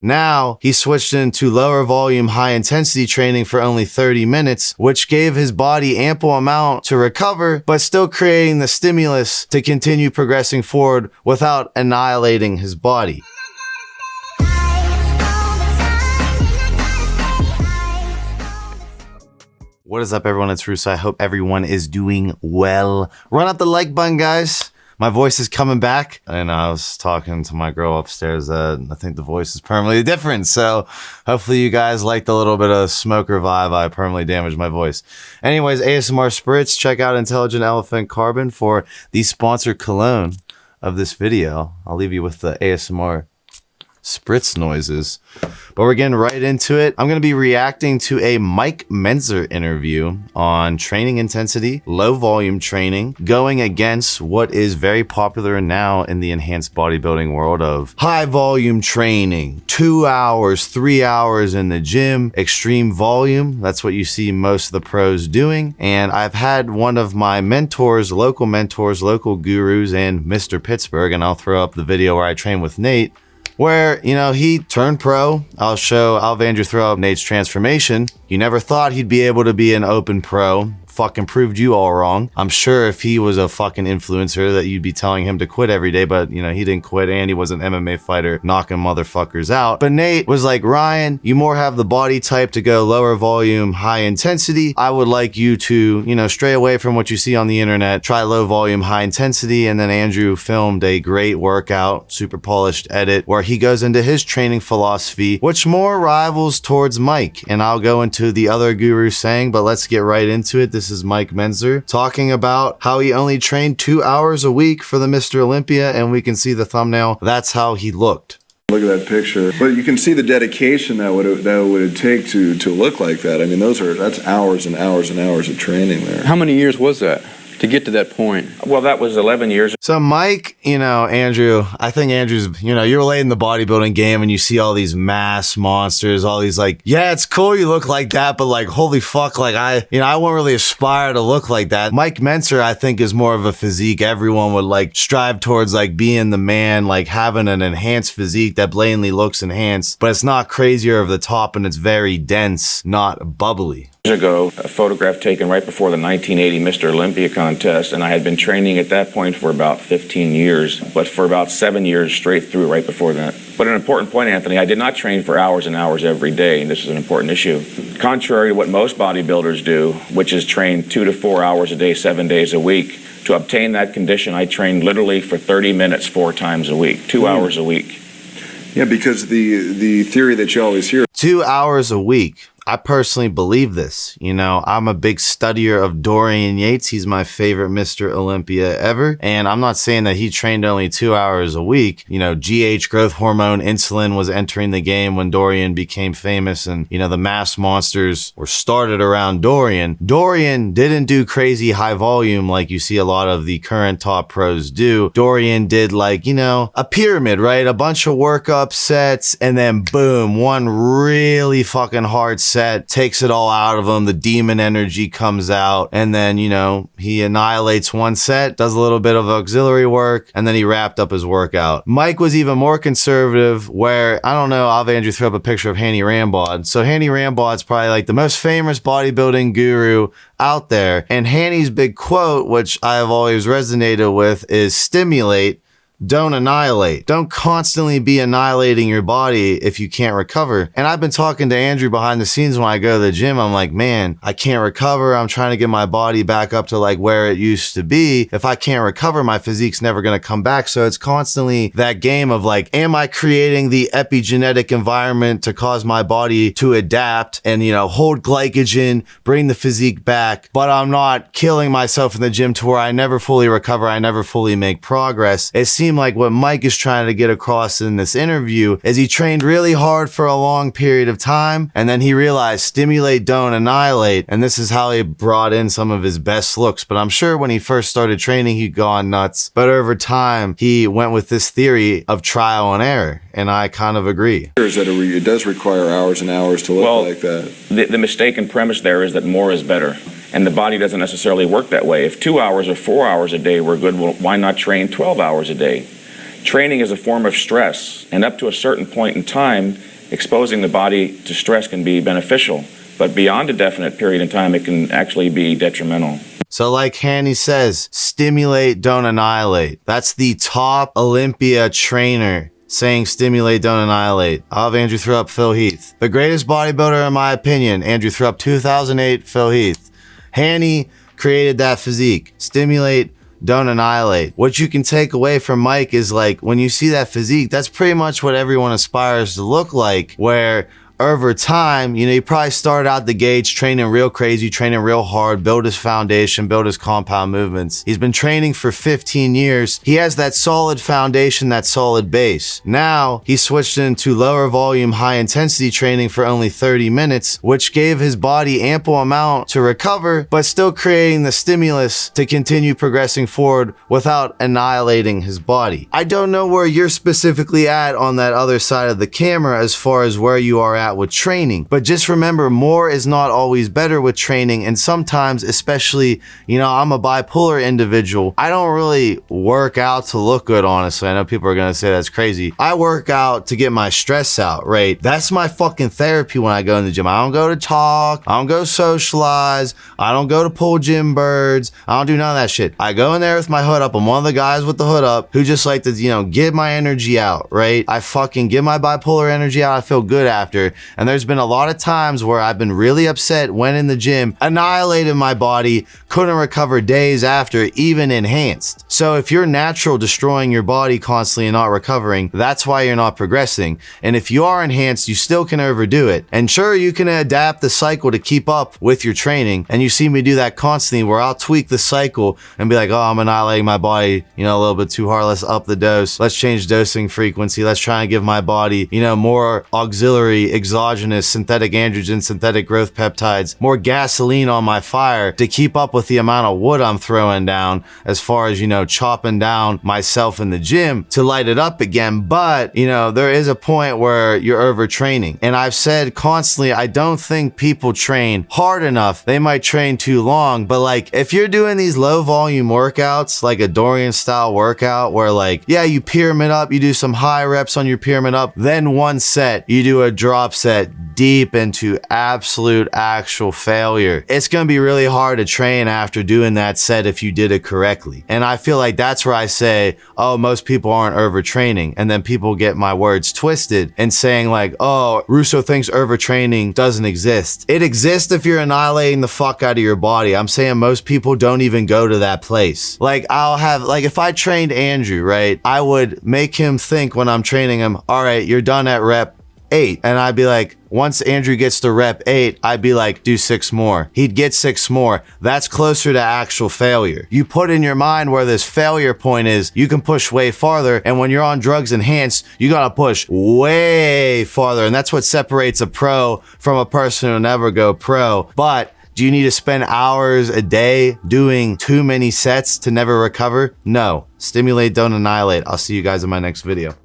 Now, he switched into lower volume, high intensity training for only 30 minutes, which gave his body ample amount to recover, but still creating the stimulus to continue progressing forward without annihilating his body. What is up, everyone? It's Russo. I hope everyone is doing well. Run up the like button, guys. My voice is coming back, and I was talking to my girl upstairs that I think the voice is permanently different. So hopefully you guys liked the little bit of smoker vibe. I permanently damaged my voice. Anyways, ASMR Spritz. Check out Intelligent Elephant Carbon for the sponsored cologne of this video. I'll leave you with the ASMR Spritz noises, but we're getting right into it. I'm going to be reacting to a Mike Mentzer interview on training intensity, low volume training, going against what is very popular now in the enhanced bodybuilding world of high volume training, 2 hours, 3 hours in the gym, extreme volume. That's what you see most of the pros doing. And I've had one of my mentors, local gurus, and Mr. Pittsburgh, and I'll throw up the video where I train with Nate, where, you know, he turned pro. I'll Andrew throw up Nate's transformation. You never thought he'd be able to be an open pro. Fucking proved you all wrong. I'm sure if he was a fucking influencer that you'd be telling him to quit every day, but you know, he didn't quit and he was an MMA fighter knocking motherfuckers out. But Nate was like, Ryan, you more have the body type to go lower volume, high intensity. I would like you to, you know, stray away from what you see on the internet, try low volume, high intensity. And then Andrew filmed a great workout, super polished edit, where he goes into his training philosophy, which more rivals towards Mike. And I'll go into the other guru saying, but let's get right into it. This is Mike Mentzer talking about how he only trained 2 hours a week for the Mr. Olympia, and we can see the thumbnail. That's how he looked. Look at that picture. But you can see the dedication that would take to look like that. I mean, that's hours and hours and hours of training there. How many years was that to get to that point? Well, that was 11 years. So Mike, you know, Andrew, I think Andrew's, you know, you're late in the bodybuilding game and you see all these mass monsters, all these like, yeah, it's cool you look like that, but like, holy fuck, like I wouldn't really aspire to look like that. Mike Mentzer, I think, is more of a physique everyone would like strive towards, like being the man, like having an enhanced physique that blatantly looks enhanced, but it's not crazy over the top and it's very dense, not bubbly. Years ago, a photograph taken right before the 1980 Mr. Olympia contest, and I had been training at that point for about 15 years, but for about 7 years straight through right before that. But an important point, Anthony, I did not train for hours and hours every day, and this is an important issue. Contrary to what most bodybuilders do, which is train 2 to 4 hours a day, 7 days a week, to obtain that condition, I trained literally for 30 minutes 4 times a week, 2 hours a week. Yeah, because the theory that you always hear, 2 hours a week. I personally believe this. You know, I'm a big studier of Dorian Yates. He's my favorite Mr. Olympia ever. And I'm not saying that he trained only 2 hours a week. You know, GH, growth hormone, insulin was entering the game when Dorian became famous. And, you know, the mass monsters were started around Dorian. Dorian didn't do crazy high volume like you see a lot of the current top pros do. Dorian did like, you know, a pyramid, right? A bunch of workup sets and then boom, one really fucking hard set takes it all out of him. The demon energy comes out, and then, you know, he annihilates one set, does a little bit of auxiliary work, and then he wrapped up his workout. Mike was even more conservative, where, I don't know, I'll Andrew threw up a picture of Hany Rambod. So Hany Rambod's probably like the most famous bodybuilding guru out there, and Hany's big quote, which I have always resonated with, is stimulate, don't annihilate. Don't constantly be annihilating your body if you can't recover. And I've been talking to Andrew behind the scenes when I go to the gym. I'm like, man, I can't recover. I'm trying to get my body back up to like where it used to be. If I can't recover, my physique's never going to come back. So it's constantly that game of like, am I creating the epigenetic environment to cause my body to adapt and, you know, hold glycogen, bring the physique back, but I'm not killing myself in the gym to where I never fully recover. I never fully make progress. It seems like what Mike is trying to get across in this interview is he trained really hard for a long period of time, and then he realized stimulate, don't annihilate, and this is how he brought in some of his best looks. But I'm sure when he first started training, he'd gone nuts, but over time, he went with this theory of trial and error, and I kind of agree. is that it does require hours and hours to look like that. The mistaken premise there is that more is better. And the body doesn't necessarily work that way. If 2 hours or 4 hours a day were good, well, why not train 12 hours a day? Training is a form of stress, and up to a certain point in time, exposing the body to stress can be beneficial, but beyond a definite period in time, it can actually be detrimental. So like Hany says, stimulate, don't annihilate. That's the top Olympia trainer saying stimulate, don't annihilate. I'll have Andrew throw up Phil Heath. The greatest bodybuilder in my opinion, Andrew threw up 2008, Phil Heath. Hany created that physique. Stimulate, don't annihilate. What you can take away from Mike is like, when you see that physique, that's pretty much what everyone aspires to look like, where over time, you know, he probably started out the gates training real crazy, training real hard, build his foundation, build his compound movements. He's been training for 15 years. He has that solid foundation, that solid base. Now he switched into lower volume, high intensity training for only 30 minutes, which gave his body ample amount to recover, but still creating the stimulus to continue progressing forward without annihilating his body. I don't know where you're specifically at on that other side of the camera as far as where you are at with training, but just remember, more is not always better with training. And sometimes, especially, you know, I'm a bipolar individual, I don't really work out to look good, honestly. I know people are gonna say that's crazy. I work out to get my stress out, right? That's my fucking therapy when I go in the gym. I don't go to talk, I don't go socialize, I don't go to pull gym birds, I don't do none of that shit. I go in there with my hood up. I'm one of the guys with the hood up who just like to, you know, get my energy out, right? I fucking get my bipolar energy out. I feel good after. And there's been a lot of times where I've been really upset, went in the gym, annihilated my body, couldn't recover days after, even enhanced. So if you're natural destroying your body constantly and not recovering, that's why you're not progressing. And if you are enhanced, you still can overdo it. And sure, you can adapt the cycle to keep up with your training. And you see me do that constantly, where I'll tweak the cycle and be like, oh, I'm annihilating my body, you know, a little bit too hard. Let's up the dose. Let's change dosing frequency. Let's try and give my body, you know, more auxiliary, exogenous, synthetic androgen, synthetic growth peptides, more gasoline on my fire to keep up with the amount of wood I'm throwing down, as far as, you know, chopping down myself in the gym to light it up again. But, you know, there is a point where you're overtraining. And I've said constantly, I don't think people train hard enough. They might train too long, but like, if you're doing these low volume workouts, like a Dorian style workout, where like, yeah, you pyramid up, you do some high reps on your pyramid up, then one set, you do a drop set deep into absolute actual failure. It's going to be really hard to train after doing that set if you did it correctly. And I feel like that's where I say, oh, most people aren't overtraining. And then people get my words twisted and saying like, oh, Russo thinks overtraining doesn't exist. It exists if you're annihilating the fuck out of your body. I'm saying most people don't even go to that place. Like, I'll have, like, if I trained Andrew, right, I would make him think when I'm training him, all right, you're done at rep 8. And I'd be like, once Andrew gets to rep 8, I'd be like, do 6 more. He'd get 6 more. That's closer to actual failure. You put in your mind where this failure point is, you can push way farther. And when you're on drugs enhanced, you gotta push way farther. And that's what separates a pro from a person who'll never go pro. But do you need to spend hours a day doing too many sets to never recover? No. Stimulate, don't annihilate. I'll see you guys in my next video.